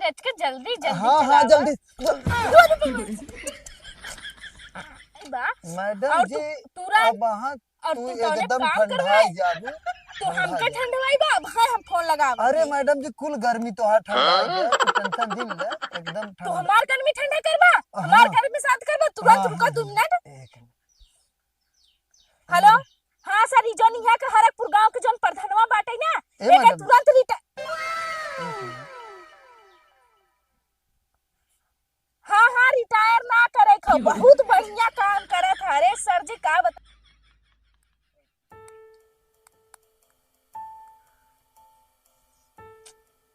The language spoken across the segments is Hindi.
रच के जल्दी जल्दी हाँ हाँ जल्दी मैडम जी अब वहाँ तू एकदम ठंडा जाबू तो हमके ठंडवाई बा भाई हम फोन लगावा अरे मैडम जी कुल गर्मी तो ठंडा है तू टेंशन दिन ले एकदम तो ठंडा हमार गर्मी ठंडा करवा हमार गर्मी साथ करवा तुरंत रुको 2 मिनट हेलो हां सर ई जोन यहां के हरकपुर गांव के जोन प्रधानवा बाटे ना एके तुरंत हाँ रिटायर ना करे खो बहुत बढ़िया काम करत हरे सर जी का बता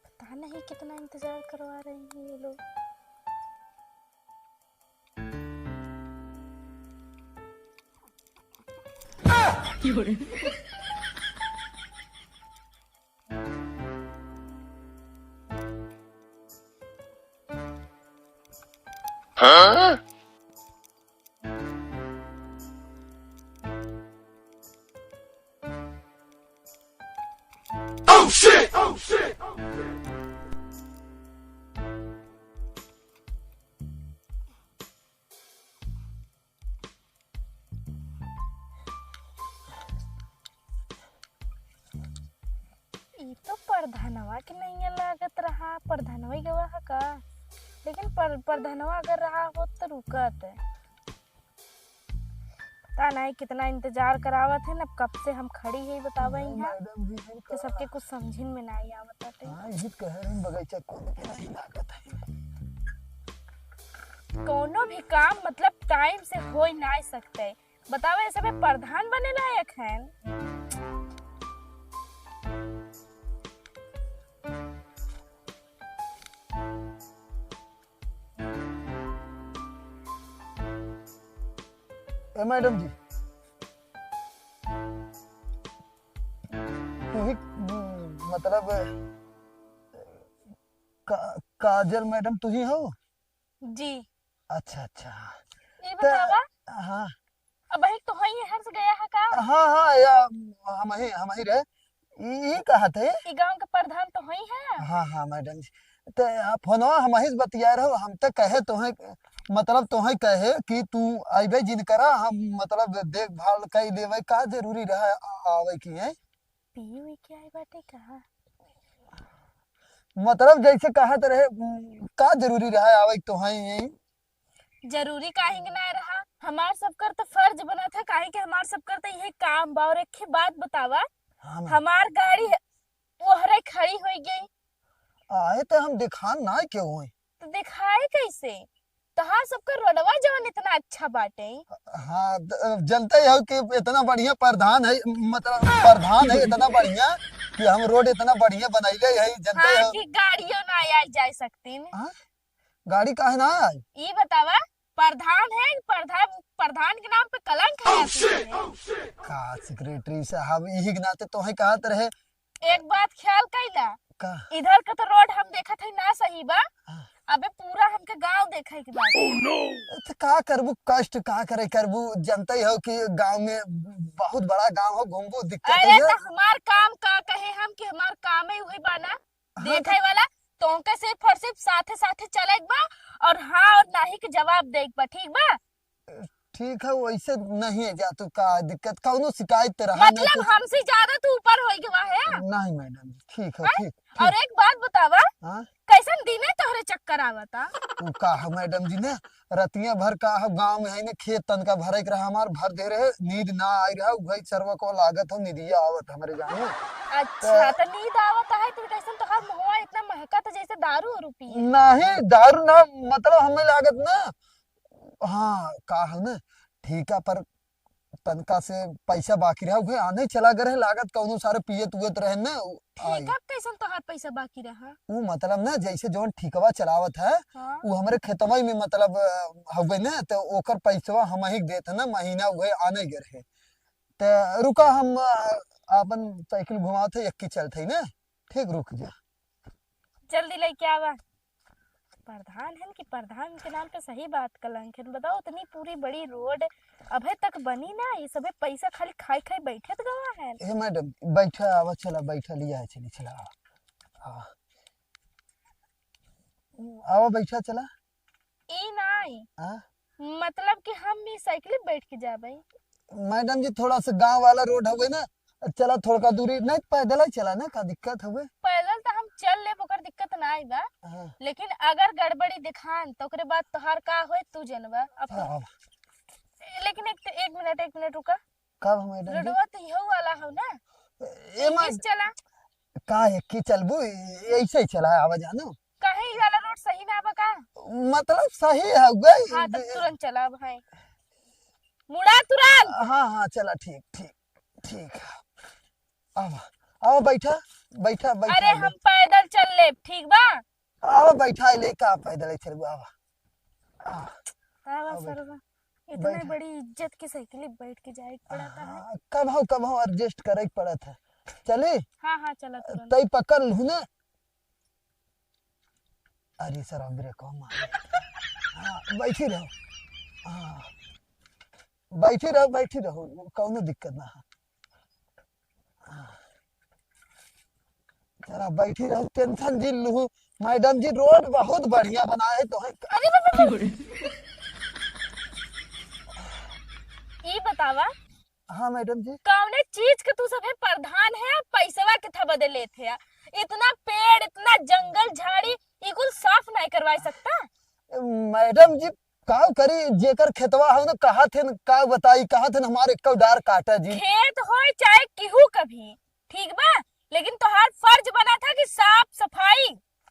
पता नहीं कितना इंतजार करवा रहे हैं ये लोग Huh? Oh shit! Oh shit! Oh shit! ये तो प्रधानवा के नहीं लागत रहा प्रधानवा गवा का लेकिन प्रधानवा अगर रहा हो तो रुकत है पता नहीं कितना इंतजार करावत है ना कब से हम खड़ी है बतावा यहाँ तो सबके कुछ समझ में नहीं आवत है हां ये कह रहे हैं बगीचा को नहीं लागत है कोनो भी काम मतलब टाइम से हो ही नहीं सकते बतावा ये सब प्रधान बने लायक हैं मैडम जी मतलब काजल मैडम तुही हो जी अच्छा अच्छा ये बतावा हाँ अब भाई तो है हर से गया है का हाँ हाँ या हम ही रहे ये कहा थे ई गांव के प्रधान तो है हाँ हाँ मैडम जी तो फोनवा हम ही बतिया रहो हम तो कहे तुम्हें मतलब तुम्हें कहे कि तू आइबे जिन करा हम मतलब देखभाल कई लेवे का जरूरी रहा आवे की है पीयू के आई बाटे कहा मतलब जैसे कहत रहे का जरूरी रहा आवे तो है यही जरूरी काहे ना रहा हमार सबकर तो फर्ज बना था काहे कि हमार सबकर तो यही काम बा और एक बात बतावा हमार गाड़ी ओहरे खड़ी हो गई आए तो हम दिखान ना क्यों हुए तो दिखाए कैसे तो हाँ सबका रोडवा जवन इतना अच्छा बाटे हाँ जनता हो कि इतना बढ़िया प्रधान है मतलब प्रधान है इतना बढ़िया कि हम रोड इतना बढ़िया बनाइले है जनता हाँ कि गाड़ियों ना आ जा सकती गाड़ी काहे ना आई ये बतावा प्रधान है प्रधान के नाम पे कलंक है का सेक्रेटरी साहब यही के नाते तो है कहत रहे एक बात ख्याल कैला का इधर का तो रोड हम देखा थे ना सही बा अबे पूरा हमके गांव देखे के बाद Oh no! तो का करबू कष्ट का करे करबू जनता हो कि गांव में बहुत बड़ा गांव हो घूमबू दिक्कत अरे है तो हमार काम का कहे हम कि हमार काम ही वही बाना देखे वाला तो के सिर्फ और सिर्फ साथे साथे चले बा और हाँ और नहीं के जवाब दे बा ठीक बा ठीक है वैसे नहीं है जा तू का दिक्कत कौनो शिकायत रहा मतलब हमसे ज्यादा तू ऊपर होई गवा है नहीं मैडम ठीक है ठीक और एक बात बतावा हाँ कैसन दिने तोहरे चक्कर आवता उ का मैडम जी ने रतिया भर का गांव में है ने खेत तन का भरे के रहा हमार भर दे रहे नींद ना आई रहा वही सर्व को लागत हो निदिया आवत हमारे गांव में अच्छा तो नींद आवता है तो कैसन तोहर मुंहवा इतना महका तो जैसे दारू और पी नहीं दारू ना मतलब हमें लागत ना हाँ का है ना ठीक है पर तनका से पैसा बाकी रहा हुए आने चला गए लागत कौनो सारे पिए तुएत रहे ना ठीक है कैसन तोहर पैसा बाकी रहा वो मतलब ना जैसे जोन ठीकवा चलावत है हाँ? वो हमारे खेतवा में मतलब हुए ना तो ओकर पैसवा हम ही देते ना महीना हुए आने गए रहे तो रुका हम अपन साइकिल घुमाते एक की चलते ना ठीक रुक जा जल्दी लेके आवा प्रधान है कि प्रधान के नाम पे सही बात कलंक है बताओ इतनी पूरी बड़ी रोड अभी तक बनी ना ये सब पैसा खाली खाई खाई बैठे तो गवा है ए मैडम बैठा आवा चला बैठा लिया है चली चला आओ बैठा चला। ई नहीं हाँ मतलब कि हम भी साइकिल बैठ के जाबे। मैडम जी थोड़ा सा गांव वाला रोड हुए ना, चला थोड़ा दूरी नहीं पैदल ही चला ना, का दिक्कत हुए। पैदल तो हम चल ले ओकर दिक्कत ना आई बा, हाँ लेकिन अगर गड़बड़ी दिखान तो ओकरे बाद तोहार का होए तू जनबा अपन। हाँ, लेकिन एक मिनट रुका। कब मैडम जी? रोडवा तो इहो वाला हो ना, ए इस चला। का है कि चलबू ऐसे ही चला आवाज आनो, कहीं ई वाला रोड सही ना बा का? मतलब सही है गई। हाँ तब तुरंत चला भाई, मुड़ा तुरंत। हाँ हाँ चला, ठीक ठीक ठीक। आओ आओ बैठा बैठा बैठा अरे हम पैदल चल ले, ठीक बा? आओ बैठा ले, का पैदल चलबू आवा। आवा सरवा, इतना बैठा। बड़ी इज्जत की साइकिल बैठ के जाए पड़ता है। कब हो एडजस्ट करे पड़ा था। चले हाँ हाँ चला तुरंत। तई पकड़ लू ना। अरे सर हमरे को मार। हाँ बैठी रहो, हाँ बैठी रहो कौनो दिक्कत ना है। जरा बैठी रहो, टेंशन जी लू। मैडम जी रोड बहुत बढ़िया बनाए तो है। अरे बाप रे। ई बतावा हाँ मैडम जी, कौने चीज के तू सभे प्रधान है, पैसवा के था बदले थे। इतना पेड़ इतना जंगल झाड़ी ई कुल साफ नहीं करवा सकता? मैडम जी का करी, जेकर खेतवा हो ना कहा थे न, का बताई कहा थे न, हमारे एक डार काटा जी। खेत हो चाहे केहू कभी, ठीक बा, लेकिन तोहार फर्ज बना था कि साफ सफाई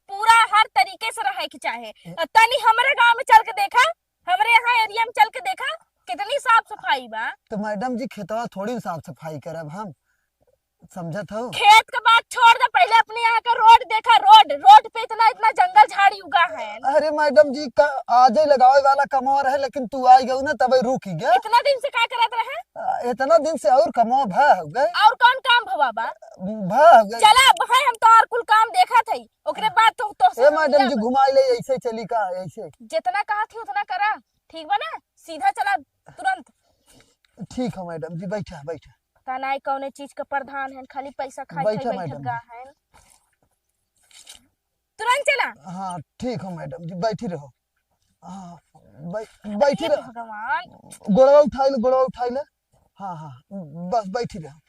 पूरा हर तरीके से रहे के चाहे। तनी हमरे गांव में चल के देखा, हमरे यहाँ एरिया में चल के देखा कितनी साफ सफाई बा। तो मैडम जी खेतवा थोड़ी साफ सफाई करब हम, समझत हो। खेत का बात छोड़ दे, पहले अपने यहाँ का रोड देखा। रोड पे इतना इतना जंगल झाड़ी उगा है। अरे मैडम जी का आज ही लगावे वाला कमावा रहे, लेकिन तू आई गई ना तब रुक गया। इतना दिन से क्या करत रहे? इतना दिन से और कमावा भा हो गए, और कौन काम भवा बा? भा हो गए। चला भाई, हम तो और कुल काम देखा थे, ओकरे बाद तो ए मैडम जी घुमाई ले, ऐसे चली का ऐसे। जितना कहा थी उतना करा, ठीक बा ना? सीधा चला तुरंत। ठीक है मैडम जी, बैठा बैठा तनाई कौने चीज का प्रधान है, खाली पैसा खाई बैठा खाई मैडम बैठत गा है। तुरंत चला। हाँ ठीक है मैडम जी, बैठी रहो। हाँ बैठी हे रहो, भगवान। गोड़वा उठाई ले। हाँ हाँ बस बैठी रहो।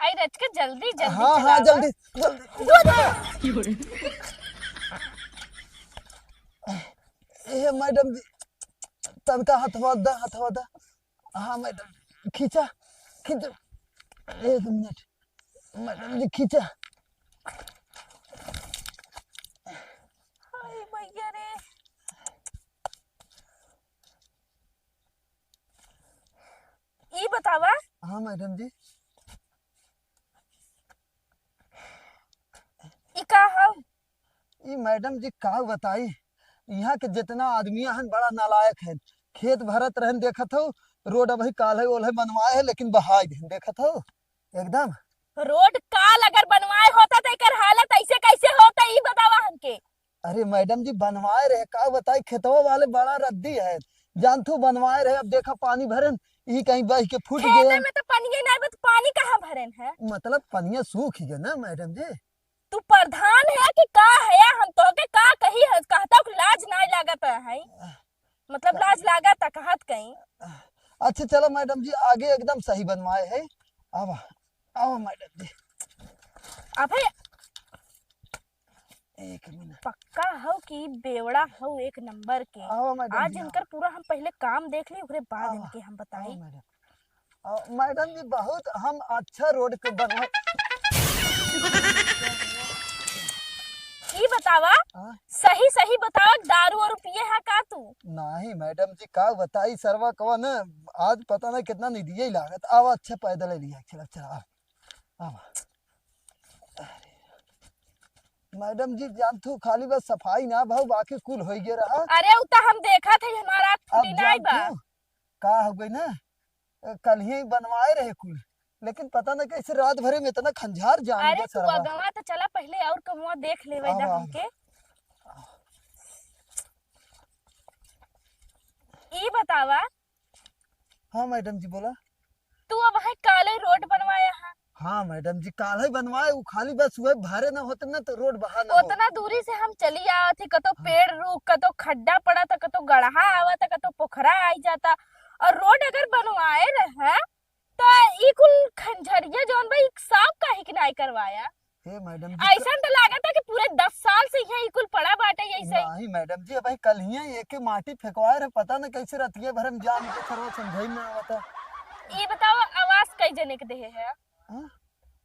आई रच के जल्दी जल्दी हाँ हाँ चलावा। जल्दी जल्दी। ए मैडम जी तनका हथवा दा। हाँ मैडम खींचा, एक मिनट मैडम जी खींचा। हाय भैया रे। ई बतावा हाँ मैडम जी, ई का हो? ये मैडम जी का बताई, यहाँ के जितना आदमी हन बड़ा नालायक है। खेत भरत रहन देखत हो, रोड अभी काले ओले बनवाए है लेकिन बहाई दिन देखत हो एकदम। रोड काल अगर बनवाए होता तो एकर हालत ऐसे कैसे होता, ई बतावा हमके। अरे मैडम जी बनवाए रहे, का बताई खेतवा वाले बड़ा रद्दी है, जानथू बनवाए रहे। अब देखा पानी भरन ये कहीं बह के फूट खेते गया, में तो पानी नहीं, बस पानी कहाँ भरन है? मतलब पनिया सूख गया ना मैडम जी। तू प्रधान है कि का है? हम तो के का कही है, कहता हूँ लाज नहीं लागत है, मतलब लाज लागत कहत कहीं। अच्छा चलो मैडम जी आगे एकदम सही बनवाए है। आवा आओ मैडम जी, अबे एक मिनट। पक्का हो कि बेवड़ा हो एक नंबर के। आओ मैडम आज जी, इनकर पूरा हम पहले काम देख ली, ओकरे बाद आओ, इनके हम आओ बताई। मैडम। मैडम जी बहुत हम अच्छा रोड के बनवा। ई बतावा, हाँ? सही सही बतावा, दारू और पिए है का तू? नहीं मैडम जी का बताई सरवा कवा ना, आज पता नहीं कितना निधिये ही लागत। आओ अच्छा पैदल लिया, चला चला आओ। मैडम जी जानथू खाली बस सफाई ना भाव बाकी कुल हो गया रहा। अरे उ तो हम देखा थे, हमारा अब फुटी नहीं बा। जानथू का हो गई ना, कल ही बनवाए रहे कुल, लेकिन पता नहीं कैसे रात भरे में इतना खंजार जान अरे गया तू सरवा। अगवा तो चला पहले और कमुआ देख लेवे आओ, दा आओ। हमके। ई बतावा, हाँ मैडम जी बोला। तू अब है काले रोड बनवाया है, हाँ मैडम जी काल ही बनवाए वो खाली बस वही भारे ना होते ना तो रोड बहा ना हो। उतना दूरी से हम चली आवत थी, कतो पेड़ रूख, कतो खड्डा पड़ा था, कतो गड्ढा आवत, कतो पोखरा आई जाता। और रोड अगर बनवाए रहे तो ई कुल खंजरिया जौन भाई साफ काहे कि नहीं करवाया। हे मैडम जी ऐसा तो लागत है कि पूरे 10 साल से यहाँ ई कुल पड़ा बाटे ऐसे ही। नहीं मैडम जी अब कल ही एक माटी फेंकवाए रहे पता ना कैसे रतिये भर हम जान के सर समझाई ना आवता। ये बताओ आवाज कई जने के देहे है? हाँ?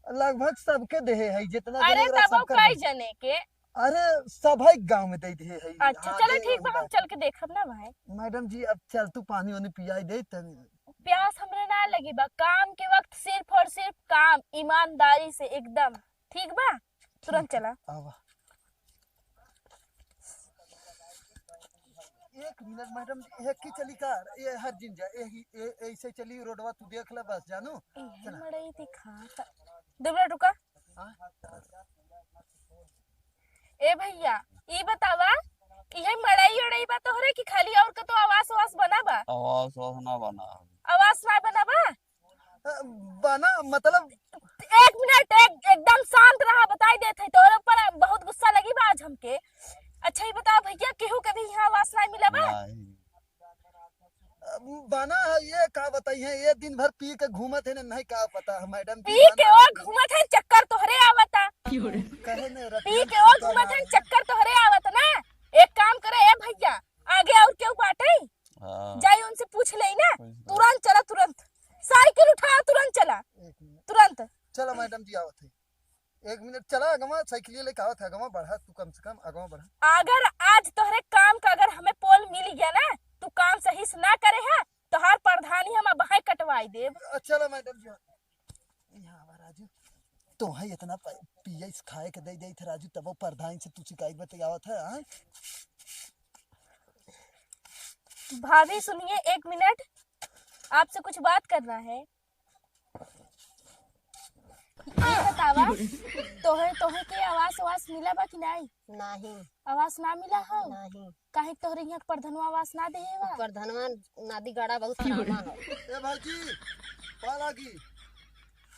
लगभग सबके देहे है जितना अरे देहे तब सबका कई जने के? अरे सभी गांव में दे दे है। अच्छा चलो ठीक बा, हम चल के देखब ना भाई। मैडम जी अब चल तू पानी वानी पियाई दे तब प्यास हमरे ना लगी बा, काम के वक्त सिर्फ और सिर्फ काम, ईमानदारी से एकदम ठीक बा। तुरंत चला। आवा। एक मिनट मैडम जी एक की चली कार ये हर दिन जा ऐसे चली रोडवा तू देख ले बस जानू। ये मड़ई दिखा 2 मिनट रुका। हाँ? ए भैया ये बतावा ये मड़ई उड़ई बा तोहरे की खाली और का तो आवास वास बना बा? आवाज वास ना बना। आवास ना बना बा? बना मतलब 1 मिनट एकदम शांत रहा, बताई देते है तोरे ऊपर बहुत गुस्सा लगी बा आज हमके। अच्छा ये बताओ भैया केहू कभी यहाँ आवास ना मिला बा? नहीं बना ये का बताई है ये दिन भर पी के घूमत है ना नहीं का पता है मैडम जी। पी के और घूमत है चक्कर तोहरे आवता। कहे ने पी के और घूमत है चक्कर तोहरे आवत ना। एक काम करे ए भैया आगे और क्यों बाटे हाँ, जाई उनसे पूछ ले ना। पूछ लो। तुरंत चला, तुरंत साइकिल उठा, तुरंत चला, एक मिनट तुरंत। चलो मैडम जी आवत है 1 मिनट चला अगवा साइकिल लेके आवत है अगवा बढ़ा तू कम से कम अगवा बढ़ा। अगर आज तोहरे काम का अगर हमें पोल मिल गया ना तू काम सही से ना करे है तो हर प्रधानी हम बाहें कटवाई देब। चलो मैडम जी यहाँ आवा राजू तो है इतना पिया खाए के दे दे थे राजू तब प्रधान से तू शिकायत बतावत है। हाँ? भाभी सुनिए 1 मिनट, आपसे कुछ बात करना है। ये बतावा तोहे तोहे के आवास मिला बा कि नहीं? नहीं आवास ना मिला हो? नहीं काहे तोहरे यहाँ प्रधानवा आवास ना देहे बा? प्रधानवा नदी गाड़ा बहुत हरामा है। ए भाजी कॉल आ गई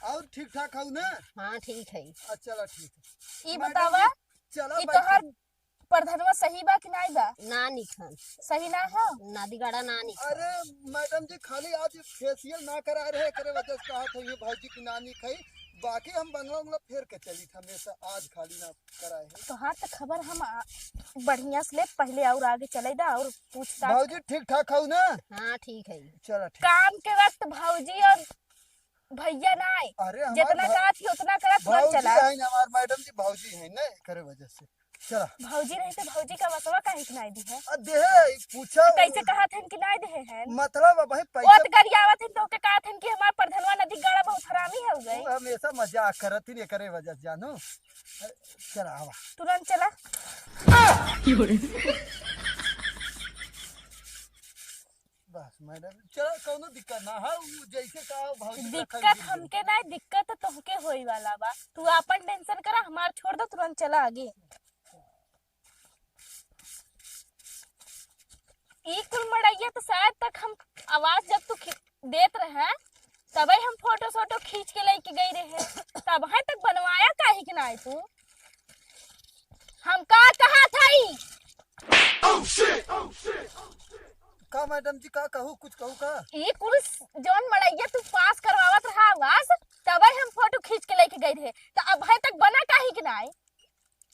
और ठीक ठाक हूँ ना? हाँ ठीक है। चलो ठीक है ये मैडम बतावा चलो ये तोहर प्रधानवा सही बा कि नहीं बा? ना निखन सही ना हो? नदी गाड़ा ना निखन। अरे मैडम जी खाली आज फेशियल ना करा रहे करे वजह से कहा था ये भाजी की नानी खाई बाकी हम बंगला उंगला फेर के चली था हमेशा आज खाली ना कराए है। तोहार तो खबर हम बढ़िया से ले पहले और आगे चले दा और पूछताछ। भाजी ठीक ठाक हूँ ना? हाँ ठीक है। चलो ठीक। काम के वक्त भौजी और भैया ना आए, अरे हमार जितना कहा थी उतना करा, तुरंत भाजी चला। है ना हमार मैडम जी भाजी है ना करे वजह से चला। भौजी रहते भौजी का वसवा काहे कि नहीं दी है? दे पूछा कैसे कहा थे कि नहीं दे हैं? मतलब अब है पैसा ओत गरियावत है तो के कहा थे कि हमार प्रधानवा नदी गाड़ा बहुत हरामी हो गई। वो हमेशा मजाक करत ही करे वजह से जानू। चला आवा तुरंत चला। बस मैडम चलो कोनो दिक्कत ना है वो जैसे कहा भाजी दिक्कत हमके नहीं, दिक्कत तो तोहके होई वाला बा। तू अपन टेंशन करा, हमार छोड़ दो, तुरंत चला आगे। ई कुल मड़ैया तो शायद तक हम आवाज जब तू देत रहे तब हम फोटो सोटो खींच के लेके गई रहे, तब है तक बनवाया काहे कि नहीं तू? हम का कहा था ई? Oh shit! Oh shit! का मैडम जी का कहूँ कुछ कहूँ का? ई कुल जौन मड़ैया तू पास करवावत रहा आवाज तब हम फोटो खींच के लेके गई रहे, तो अब है तक बना काहे कि नहीं?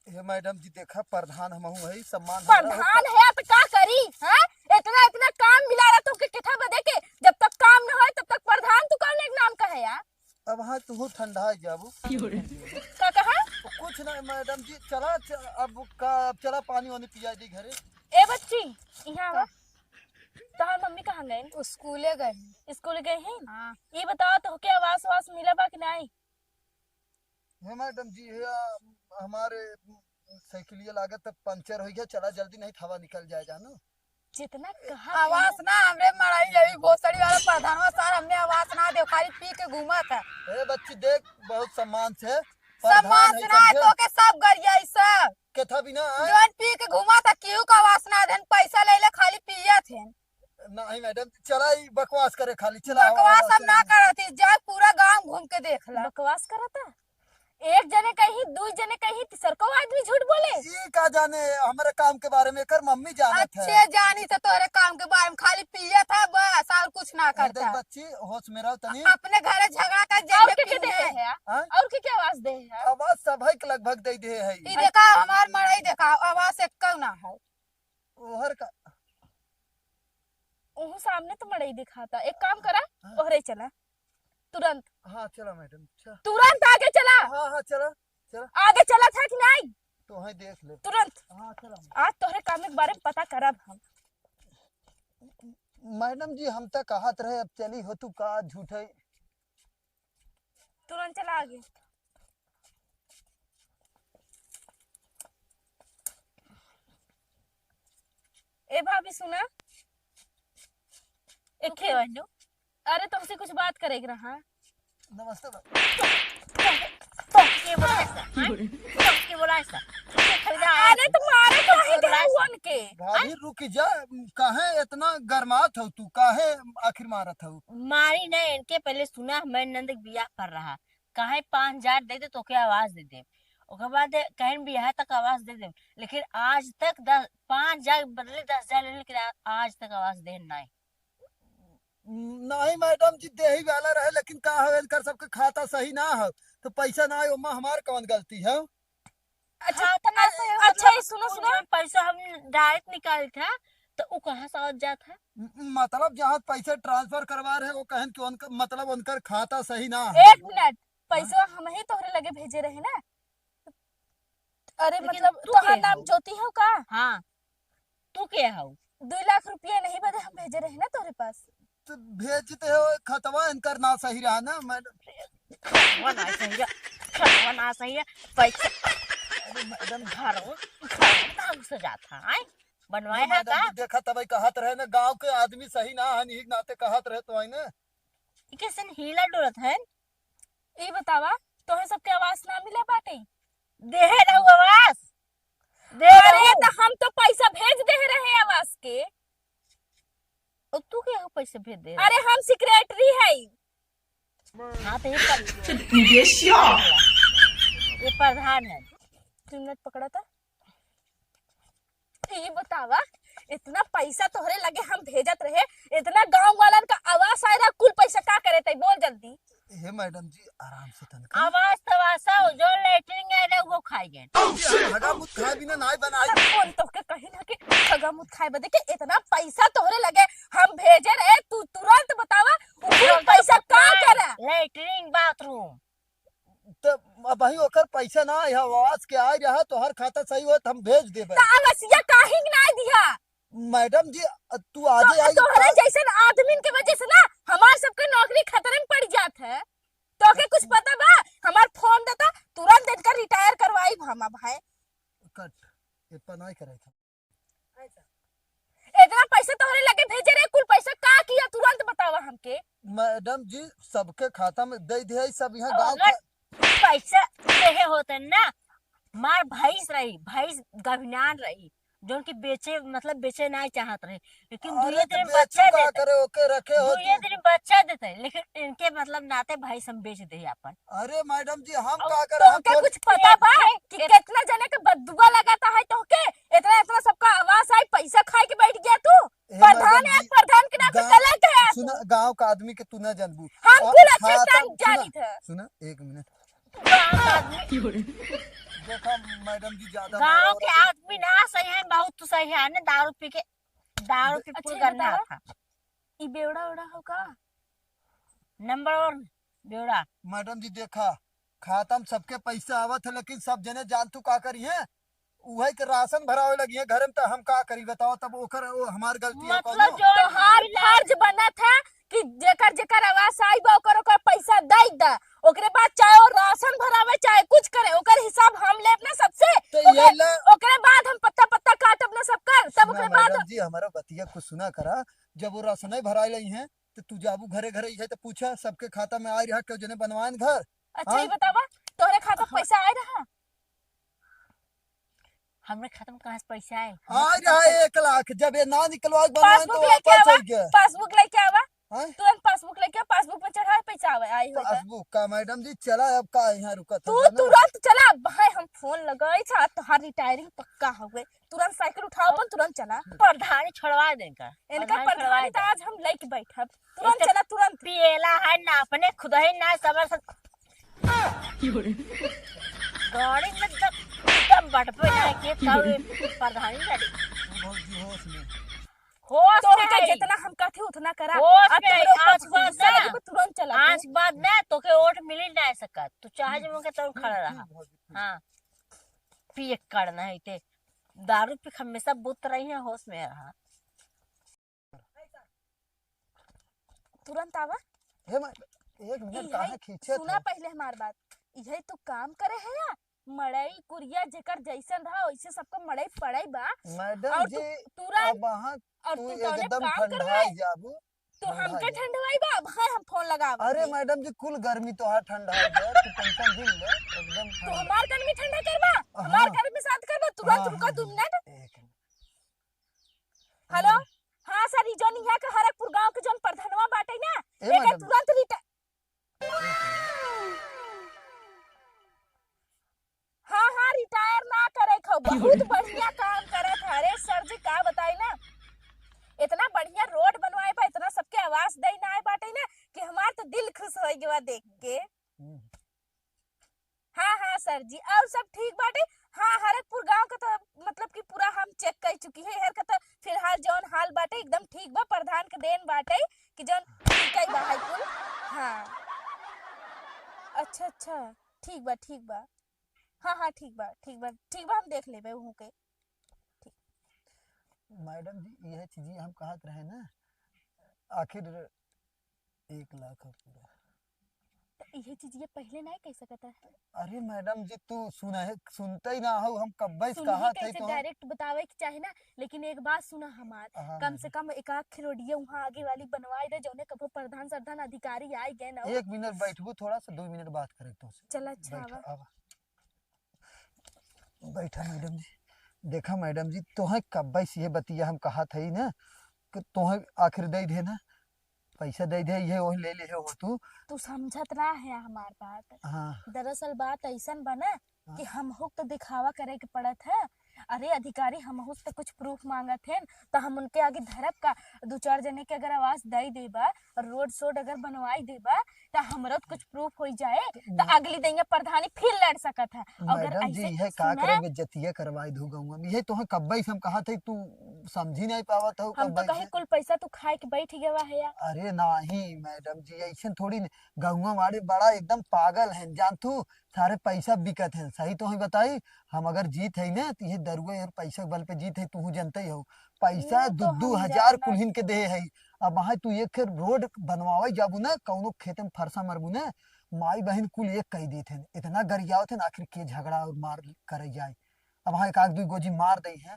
ये मैडम जी देखा प्रधान हम हूँ वही सम्मान प्रधान है तो का करी? हैं इतना इतना काम मिला रहा तुमके किथा बदे के, जब तक काम न होए तब तक प्रधान तू कौन एक नाम का है यार? अब हाँ तू ठंडा है जाबू का कहा? कुछ नहीं मैडम जी चला अब का चला पानी वानी पिया दी घरे। ए बच्ची यहाँ आवा। तोहर मम्मी कहाँ गए? स्कूले गए। स्कूल गए हैं? हाँ ये बताओ तो के आवास वास मिला बा कि नहीं? है मैडम जी ये हमारे साइकिलिया लागत तक पंचर हो गया चला जल्दी नहीं हवा निकल जाए जानू। जितना कहा आवास ना हमरे मड़ाई जभी भोसड़ी वाला प्रधानवा सर हमने आवास ना दे, खाली पी के घूमा था। ए बच्ची देख बहुत सम्मान से सम्मान से ना तो के सब गरिया सब केथा बिना आए? जोन पी के घूमा था केहू का आवास ना देन, पैसा ले ले खाली पिया थे। नहीं मैडम चला ही बकवास करे खाली चला बकवास हम ना करत थी, जा पूरा गांव घूम के देख ला। बकवास कर आदमी झूठ बोले? ये का जाने हमारे काम के बारे में, कर मम्मी जानत है। अच्छे जानी तो तोरे काम के बारे में खाली पिया था बस और कुछ ना देख करता। बच्ची होश में रहो तनी। अपने घरे झगड़ा कर और जाइए के दे है? हाँ? और के आवाज दे है? आवाज सब के लगभग दे दे है। ई देखा हमार मड़ई देखा आवाज से क्यों ना है। ओहर का ओहू सामने तो मड़ई दिखाता। एक काम करा, ओहरे चला तुरंत। हाँ चला मैडम चला। तुरंत आगे चला। हाँ हाँ चला चला। आगे चला था कि नहीं? तो है देख ले। तुरंत। हाँ चला। आज तोहरे काम के बारे में पता करब हम। मैडम जी हम तक कहत रहे, अब चली हो तू का झूठ है। तुरंत चला आगे। ए भाभी सुना, एक अरे तुमसे कुछ बात करेगी रहा। नमस्ते अरे तुम्हारे काहे गहुवन के? भाभी रुक जा, काहे इतना गरमात हो तू, काहे आखिर मारत हो? मारी नहीं इनके पहले सुना मैं नंद के बियाह कर रहा कहे 5,000 दे दे तो क्या आवाज दे दे ओकर बाद कहीं बियाह तक आवाज दे दे लेकिन आज तक 5,000 बदले 10,000 लेकिन आज तक आवाज दे नहीं। नहीं मैडम जी दे ही वाला रहे, लेकिन का है कर सबके खाता सही ना हो तो पैसा ना आयो, हमार कौन गलती है? अच्छा अच्छा ये सुनो सुनो, पैसा हम डायरेक्ट निकाल था तो वो कहाँ से आवाज जाता है? मतलब जहाँ पैसे ट्रांसफर करवा रहे वो कहन कि उनका मतलब उनकर खाता सही ना है। एक मिनट, पैसा हम ही तोहरे लगे भेजे रहे ना। अरे लेकिन मतलब तू तोहर के नाम हो? ज्योति हो का? हाँ तू क्या हो? 2 लाख रुपया नहीं बदे हम भेजे रहे ना तोहरे पास। तो भेजते हो खतवा इनकर ना सही रहा ना मैडम। खतवा ना सही है पैसा मैडम घर ढंग से जाता है बनवाए है का? मैडम जी देखा तब कहत रहे ना गांव के आदमी सही ना है, नहीं नाते कहत रहे तो है ना। कैसे हीला डोलत है? ये बतावा तोहे सबके आवाज ना मिले बाटे? देहे रहू आवाज दे अरे रहू। तो हम तो पैसा भेज दे रहे आवाज के। और तू क्या हो पैसे भेज दे? अरे हम सेक्रेटरी है। हाँ तो ये प्रधान है। 3 मिनट पकड़ा था। ये बतावा इतना पैसा तोहरे लगे हम भेजत रहे, इतना गांव वालन का आवाज आए रहा, कुल पैसा का करे थे बोल जल्दी। हे मैडम जी आराम से तनका आवाज तवासा हो जो लेटरिंग है वो खाएंगे। हगा मुत खाए बिना नाई बनाई। कौन तो के कहीं ना कि खगा मुत खाए बदे के इतना पैसा तोहरे लगे हम भेजे रहे, तू तुरंत बतावा वो पैसा का करे? लेटरिंग बाथरूम तो अब वही ओकर पैसा ना है, आवाज के आ रहा तो हर खाता सही हो तो हम भेज देबे। तो अवसिया काहे ना दिया? मैडम जी तू आजे आई तोहरे जैसे आदमी के वजह से ना हमार सबके नौकरी खतरे में पड़ जात है। तो के कुछ पता बा? हमार फोन देता तुरंत देकर रिटायर करवाई हम भाई। कट ये पनाई करे था। इतना पैसा तोहरे लगे भेजे रहे, कुल पैसा का किया तुरंत बतावा हमके। मैडम जी सबके खाता में दे दे सब यहाँ गांव अगर पैसा देहे होते ना मार भैंस रही भैंस गभिनान रही जो उनकी बेचे मतलब बेचे नहीं चाहत रहे लेकिन दुए दिन बच्चा का देते करे ओके रखे हो दुए दिन बच्चा देते लेकिन इनके मतलब नाते भैंस हम बेच दे अपन। अरे मैडम जी हम और का करे हम तो कुछ पता बा कि कितना जने के बददुआ लगाता है तो के इतना इतना सबका आवाज आई पैसा खाए के बैठ गया तू? प्रधान है, प्रधान के नाम पे गलत है। सुना गांव का आदमी के तू न जानबू। हम कुल अच्छे से जानी थे। सुना 1 मिनट गाँव देखा मैडम जी ज्यादा के आदमी ना सही है बहुत तो सही है ना दारू पी के अच्छा, पूरा करना बताओ। था। ई बेवड़ा उड़ा हो का? नंबर 1 बेवड़ा मैडम जी देखा खाता में सबके पैसा आवत है लेकिन सब जने जान तू का करी है उहे के राशन भरावे लगी है घर में तो हम का करी बताओ तब ओकर वो हमार गलती है मतलब कौनो? जो तोहार फर्ज बना था कि जेकर जेकर आवाज आई बा ओकर ओकर पैसा दई दा, ओकरे बाद चाहे वो राशन भरावे चाहे कुछ करे ओकर हिसाब हम लेब ना सबसे। तो ये ले ओकरे बाद हम पत्ता पत्ता काटब ना सबकर, तब ओकरे बाद मैडम जी हमारा बतिया कुछ सुना करा। जब वो राशन भराई लई है तो तू जाबू घरे घरे है तो पूछा सबके खाता में आई रहा क्यों जने बनवान घर। अच्छा ये बतावा तोहरे खाता में पैसा आए रहा? हमरे खाता में कहाँ से पैसा आए? आई रहा 1 लाख जब ये ना निकलवा बनवान तो पासबुक लेके वापस आवा, आई गया। पासबुक लेके आवा हाँ? तुरंत पासबुक लेके पासबुक में चढ़ाए पैसा आवे आई होई त। पासबुक का मैडम जी चला अब का यहाँ रुकत तू हो जाना। तुरंत चला भाई हम फोन लगाई था तोहार रिटायरिंग पक्का हवे तुरंत साइकिल उठाओ अपन तुरंत चला प्रधानी छोड़वा देगा इनका प्रधान तो आज हम लेके बैठब तुरंत चला तुरंत पिएला है ना अपने खुद ही ना समझ गाड़ी में तो एकदम बटपे ना के तब प्रधानी लड़ी भौजी होश में। होश तो में का है। जितना हम कथे उतना करा होश अब में है, तोहरे ऊपर आज बात गुस्सा ना। लगे तो तुरंत चला आज के बाद ना तो के वोट मिल ही ना सकत तू चाहे जो के तो खड़ा रहा हाँ पिए करना है ते दारू पे हमेशा बुत रही है होश में रहा तुरंत आवा हे मैडम एक मिनट काहे खींचे सुना पहले हमार बात यही तो काम करे है या मड़ई कुरिया जेकर जैसन रहा वैसे सबको मड़ई पड़ई बा मैडम और जी तुरंत अब वहाँ और तू तू तौने एकदम काम करवाए ठंडाई जाबू तो हमके ठंडाई ठंडवाई बा भाई हम फोन लगावा अरे मैडम जी कुल गर्मी तो है ठंडा है तू टेंशन दिन ले एकदम तो ठंडा। हमार गर्मी ठंडा करवा हाँ। हमार गर्मी साथ करवा तुरंत हाँ, रुका हाँ, 2 मिनट एक मिनट। हेलो हाँ सर ई जोन यहाँ के हरकपुर गांव के जोन प्रधानवा बाटे ना ए एके मैडम तुरंत रिटा हाँ हाँ रिटायर ना करे खो बहुत बढ़िया काम करत है अरे सर जी का बताई ना इतना बढ़िया रोड बनवाए बा इतना सबके आवाज दे ना आए बाटे ना कि हमार तो दिल खुश हो गया देख के हाँ हाँ सर जी और सब ठीक बाटे हाँ हरकपुर गांव का तो मतलब कि पूरा हम चेक कर चुकी है हर का तो फिलहाल जौन हाल बाटे एकदम ठीक बा प्रधान के देन बाटे कि जौन ठीक है बा है कुल हाँ अच्छा अच्छा ठीक बा हाँ हाँ ठीक बा हम देख लेबे हूँ के मैडम जी यह चीज हम कहत रहे ना आखिर 1 लाख हो पूरा तो ये चीज ये पहले नहीं कह सकता है अरे मैडम जी तू सुनते ही ना हो हम कब्बे से सुन ही कहा थे कैसे तो डायरेक्ट बतावे के चाहे ना लेकिन एक बात सुना हमार हाँ, कम से कम एक आध खिरोड़िया वहाँ आगे वाली बनवाई दे जौने कबो प्रधान सरधान अधिकारी आए गए ना 1 मिनट बैठबू थोड़ा सा 2 मिनट बात करे तो चल अच्छा बैठा आवा आवा बैठा मैडम जी देखा मैडम जी तोहे कब्बे से ये बतिया हम कहा था ही ना कि तोहे आखिर दे दे ना पैसा दे दे ये वही ले ले हो तू तू समझत ना है हमार बात हाँ दरअसल बात ऐसन बना कि हम हो तो दिखावा करे के पड़त है अरे अधिकारी हम हो तो कुछ प्रूफ मांगत है तो हम उनके आगे धरब का 2-4 जने के अगर आवाज दे देबा रोड शोड अगर बनवाई देबा तो हमरा तो कुछ प्रूफ हो जाए तो अगली देंगे प्रधानी फिर लड़ सकत है अगर मैडम जी ऐसे यह का सुना करे बेइज्जतिया करवाई दू गऊंगा यह तोहे कब्बे से हम कहा था तू समझी नहीं पावत हो हम तो कब्बे कहीं से कुल पैसा तू खाए के बैठ गया है या अरे नहीं मैडम जी ऐसे थोड़ी गहुआ वाले बड़ा एकदम पागल हैं जानतू सारे पैसा बिकत हैं सही तो ही बताई हम अगर जीत है ना तो ये दरुए और पैसा के बल पे जीत है तू जानते ही हो पैसा वो तो 2-2 हम हजार जानत कुल्हिन के दे है अब वहां तू एक रोड बनवावे जाबू ना कौनो खेत में फरसा मरबू ना माई बहन कुल एक कही देते हैं इतना गरियावत है आखिर के झगड़ा और मार करे जाए अब वहां एक आग 2 गोजी मार दई है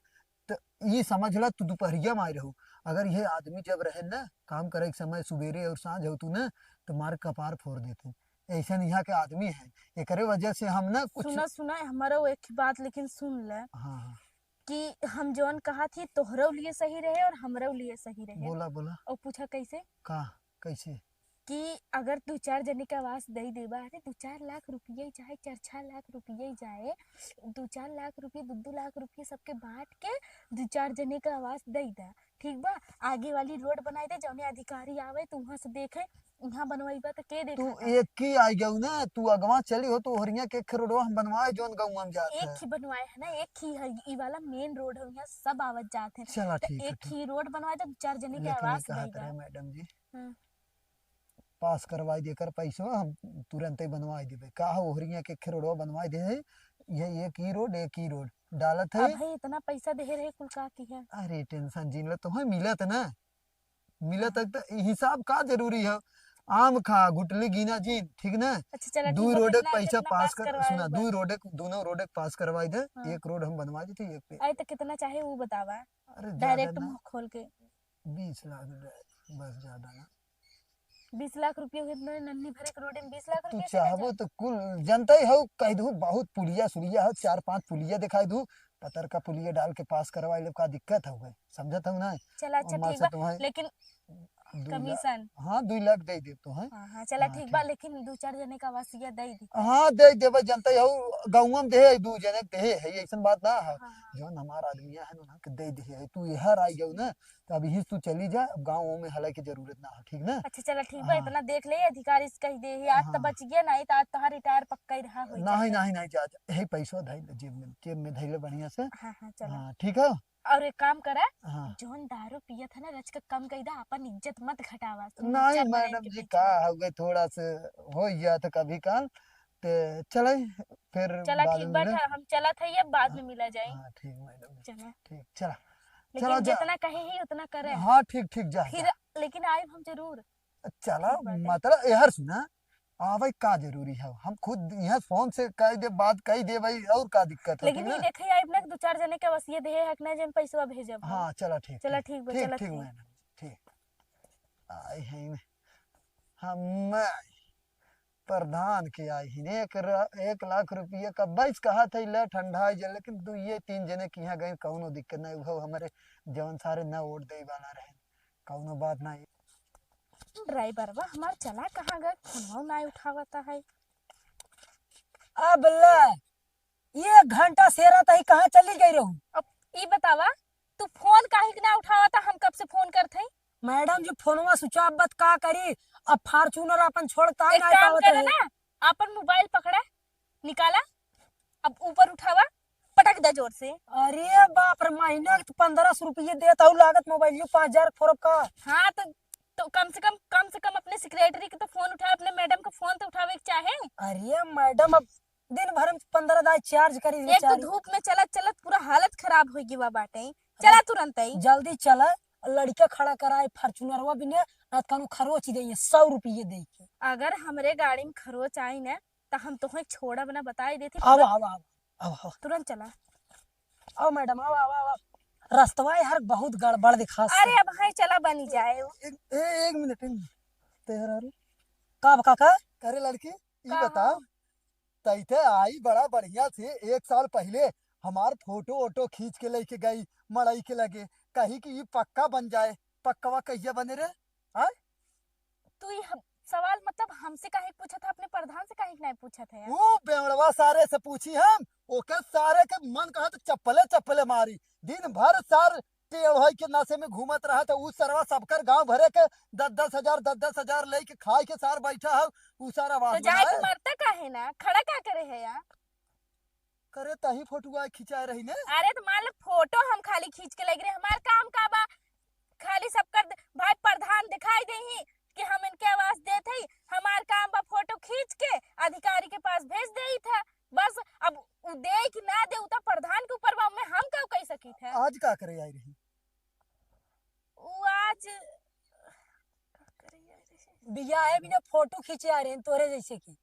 तो ये समझ ला तू दोपहरिया में आई रहू अगर ये आदमी जब रहे ना काम करे के समय सवेरे और सांझ हो तू ना तो मार कपार फोड़ देते ऐसा यहाँ के आदमी है एकरे वजह से हम ना कुछ सुना हमारा वो एक ही बात लेकिन सुन ले हाँ कि हम जौन कहा थी तोहरो लिए सही रहे और हमरो लिए सही रहे बोला बोला और पूछा कैसे का कैसे कि अगर 2-4 जने के आवाज दे देबा अरे 2-4 लाख रुपये चाहे 4-4 लाख रुपये जाए 2-4 लाख रुपये 2-2 लाख रुपये सबके बांट के 2-4 जने का आवाज दे दा ठीक बा आगे वाली रोड बनाई दे जौने अधिकारी आवे तो वहां से देखे यहाँ बनवाई बा तो के तू देखा एक ही आई जाऊ ना तू अगवा चली हो तो हरिया के खरोड़वा हम बनवाए जोन गौवा में जात एक है ही बनवाए है ना एक ही है ई वाला मेन रोड है यहाँ सब आवत जाते हैं चला तो ठीक है एक ही रोड बनवाए तो 2-4 जने के लेकिन आवाज कहा दे दा करे मैडम जी हाँ। पास करवाई देकर पैसा हम तुरंत ही बनवाई देबे का हो हरिया के खरोड़वा बनवाई दे है ये एक ही रोड डालत है अब भाई इतना पैसा दे रहे कुल का की है अरे टेंशन जिन तो है मिलत ना मिलत तो हिसाब का जरूरी है आम खा गुटली गिना जी ठीक ना अच्छा चला दू ठीक बा रोड कितना पैसा कितना पास कर करवाए सुना बा? दू रोड दोनों रोड पास करवाई दे हाँ। एक रोड हम बनवा देते एक पे आई तो कितना चाहे वो बतावा अरे डायरेक्ट ज्यादा ना मुंह खोल के 20 लाख बस ज्यादा ना 20 लाख रुपये हुए इतने नन्ही भरे के रोड में 20 लाख तू रुपये से चाहबो तो कुल जनता ही हो कह दू बहुत पुलिया सुलिया हो 4-5 पुलिया दिखाई दू पतर का पुलिया डाल के पास करवाई लो का दिक्कत हो गई समझत हो ना चला अच्छा अम्मा ठीक से बा तुम्हारे लेकिन 2 लाख। कमीशन। हाँ 2 लाख दे दे तो है। हाँ हाँ चला हाँ, ठीक बा, ठीक। लेकिन 2-4 जने का वसीयत दे दी। हाँ दे देबे जनता हो गाँव में दे 2 जने के दे है ऐसा बात ना है। हाँ हाँ। जौन हमारा आदमी है ना के दे दे है तू यहाँ आई जाऊ ना तो अभी ही तू चली जा अब गाँव में हला की जरूरत ना है ठीक ना। अच्छा चला ठीक बा, हाँ। इतना देख ले अधिकारी से कह दे ही, आज तो हाँ। बच गया, नहीं तो आज तो रिटायर पक्का ही रहा हो नहीं नहीं नहीं जा जा। यही पैसा धैल जेब में धैले बढ़िया से। हाँ हाँ चला। हाँ ठीक है। और एक काम करा, हाँ जोन दारू पियत है ना रच के कम कई दा, अपन इज्जत मत घटावा। नहीं मैडम जी का हो गए थोड़ा से हो गया था कभी काल ते चले फिर चला बाद ठीक में बा, मिले। हम चला था ये बाद में मिला जाए। हाँ ठीक मैडम जी चला, ठीक चला। लेकिन चलो जा। जितना कहे ही उतना करे। हाँ ठीक ठीक जा फिर जा। लेकिन आए हम जरूर। चला ठीक बात है। मतलब यार सुना आवे का जरूरी है हम खुद यहाँ फोन से कह दे बात कह दे भाई और का दिक्कत है लेकिन ठीक ये ना। देखे आए ना 2-4 जने के वसीयत है हक ना जन पैसा भेजब हम। हाँ चला ठीक चला ठीक बा, चला ठीक ठीक। मैडम ठीक आई है हम प्रधान के आई ही 1 लाख रुपया का बैस कहा था ले ठंडा जे लेकिन 2-3 जने के यहाँ गए कौनो दिक्कत नहीं हो हमारे जवन सारे न वोट दे वाला रहे कौनो बात नहीं। ड्राइवर बा हमार चला कहाँ गए, फोन ना उठावता है। अब ले ये घंटा से रहता ही कहाँ चली गई रहूं। अब ई बतावा तू फोन काहे के ना उठावता, हम कब से फोन करते हैं। मैडम जी फोनवा स्विच ऑफ बत का करी, अब फार्चूनर अपन छोड़ता एक ना काम पावत करे रहे। ना, अपन मोबाइल पकड़ा निकाला, अब ऊपर उठावा, पटक दे जोर से। अरे बाप रे महीना के 1500 रुपये देता हूँ लागत मोबाइल 5000 फोरब का। हाँ तो कम से कम अपने सेक्रेटरी के तो फोन उठा, अपने मैडम का फोन तो उठावे के चाहे। अरे मैडम अब दिन भर में 15 दाई चार्ज करी एक तो बेचारी। धूप में चलत चलत पूरा हालत खराब हो गई बा बाटे। चला तुरंत ही। जल्दी चला लड़का खड़ा कराए फार्चूनरवा भी ने ना कानू खरोच दे 100 रुपये दे के। अगर हमरे गाड़ी में खरोच आई ना तो हम तुम्हें छोड़ा बना बताई देती। आओ आओ आओ आओ आओ तुरंत चला। आओ मैडम आओ आओ आओ रास्तवा यार बहुत गड़बड़ दिखा। अरे अब हाय चला बनी जाए। एक मिनट तेरा का काका अरे लड़की ये का बताओ तैते आई बड़ा बढ़िया से 1 साल पहले हमार फोटो वोटो खींच के लेके गई मड़ई के लगे कही कि ये पक्का बन जाए, पक्का कहिया बने रे। तू ये सवाल मतलब हमसे काहे पूछा था, अपने प्रधान से काहे नहीं पूछा था यार। वो बेवड़वा सारे से पूछी हम ओके सारे के मन कहा तो चप्पले चप्पले मारी दिन भर सार टेढ़ के नशे में घूमत रहा तो उस सरवा सबकर गांव भरे के 10-10 हजार लेके खाए के सार बैठा है उ सारा तो आवाज जाए तू मरता काहे ना, खड़ा क्या करे है यार। करे तही फोटो खिंचाए रही ने। अरे तो मान लो फोटो हम खाली खींच के लग रहे, हमार काम का बा खाली सबकर भाई प्रधान दिखाई दे ही कि हम इनके आवाज देते ही, हमार काम बा फोटो खींच के अधिकारी के पास भेज दे ही था बस। अब उ दे कि ना दे उ तो प्रधान के ऊपर बा, में हम का कह सकी था। आज का करे आई रही उ आज बिया है बिना फोटो खींचे आ रहे हैं तोरे जैसे की।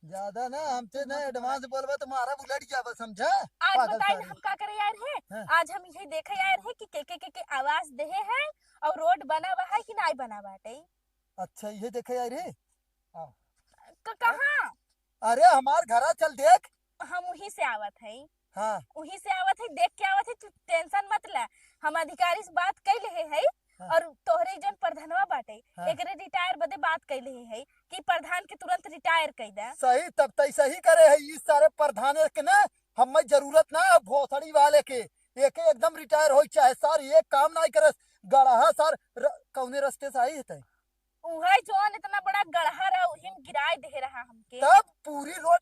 ज्यादा ना हमसे ना एडवांस बोलबा तुम्हारा बुलेट जाबा समझा। आज पागल बताई सारी। हम का करे यार है। हाँ। आज हम यही देखे यार है कि के आवाज दे है और रोड बना हुआ है कि नहीं बना बाटे। अच्छा ये देखे आई रे कहाँ अरे हमार घरा चल देख। हम वहीं से आवत है, हाँ वहीं से आवत है, देख के आवत है, तू टेंशन मत ले। हम अधिकारी से बात कर ले है हाँ। और तोहरे जन प्रधानवा बाटे हाँ। एकरे रिटायर बदे बात कर ले है कि प्रधान के तुरंत रिटायर कर दे। सही तब तई सही करे है इस सारे प्रधान के ना हमें जरूरत ना भोसड़ी वाले के एक एकदम रिटायर हो चाहे सार एक काम नहीं करे गढ़ा सार कौने रास्ते से आई है उहे जोन इतना बड़ा गढ़ा रहा हिम गिराए दे रहा हमके। तब पूरी रोड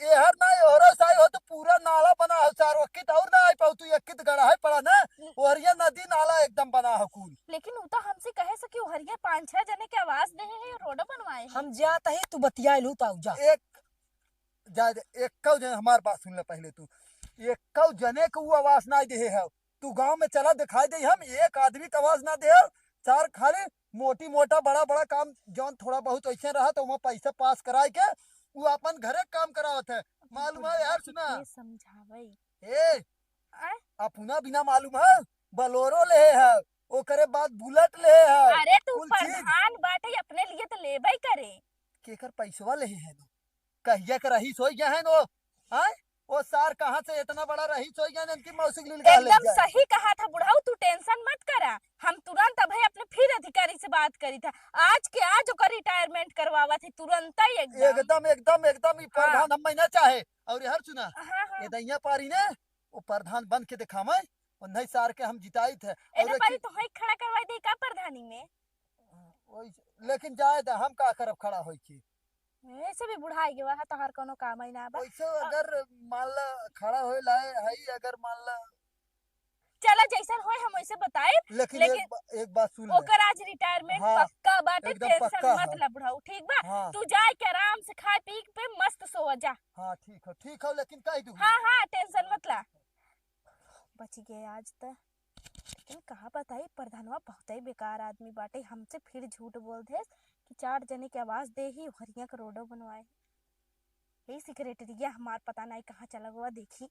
एहर ना एहरो साई हो तो पूरा नाला बना हो चार वक्त और ना आई पाऊ तू एक गढ़ा है पड़ा ना ओहरिया नदी नाला एकदम बना है कूल। लेकिन उ तो हमसे कहे सकी हरिया 5-6 जने के आवाज दे है रोड बनवाए है। हम जाता ही तू बतिया लू ताऊ जा। एक जा एक जने हमार बात सुन ले पहले तू एक जने को वो आवाज ना दे है तू गांव में चला दिखाई दे हम एक आदमी का आवाज ना दे चार खाली मोटी मोटा बड़ा बड़ा काम जौन थोड़ा बहुत ऐसे रहा तो वहाँ पैसा पास कराए के वो अपन घरे काम करावत है मालूम है यार सुना ये समझावई ए आय? अपना बिना मालूम है बलोरो ले है ओकरे बाद बुलेट ले है अरे तू कुल चीज। प्रधान बाटे अपने लिए तो लेबई करे। केकर पैसवा ले है नो कहिया के रही सोई गया है नो आय वो सार कहाँ से इतना बड़ा रही सोई गया इनकी मौसी के लिए ले एकदम जाए। सही कहा था बुढ़ाऊ, तू टेंशन मत करा। हम तुरंत अभय अपने फिर अधिकारी से बात करी था, आज के आज ओकर रिटायरमेंट करवावा थी तुरंत ही एकदम। एकदम एकदम एकदम ई प्रधान हम महीना चाहे। और हर सुना हाँ हाँ ये दैया पारी ने वो प्रधान बन के दिखावे और नहीं सार के हम जिताई थे एने पारी तो ही खड़ा करवाई दे का प्रधानी में। लेकिन जाए दा हम का करब खड़ा होई की। ऐसे भी बुढ़ाई के वहां तो हर कोनो काम ही ना बा। वैसे अगर मान ला खड़ा होए लाए हई अगर मान ला चला जैसन होए हम वैसे बताए, लेकिन एक बात सुन ले। ओकर आज रिटायरमेंट हाँ, पक्का बाटे, एकदम टेंशन पक्का मत है। ला बुढ़ाऊ, ठीक बा। हाँ। तू जाए के आराम से खाए पी पे मस्त सो जा। हाँ ठीक है लेकिन कह दूँ। हाँ हाँ टेंशन मत ला। बच गए आज तक, लेकिन कहा बताई प्रधानवा बहुत ही बेकार आदमी बाटे। हमसे फिर झूठ बोल दे कि 4 जने की आवाज दे ही हरिया का रोडो बनवाए। यही सिक्रेटरिया हमार पता नहीं कहाँ चला हुआ देखी।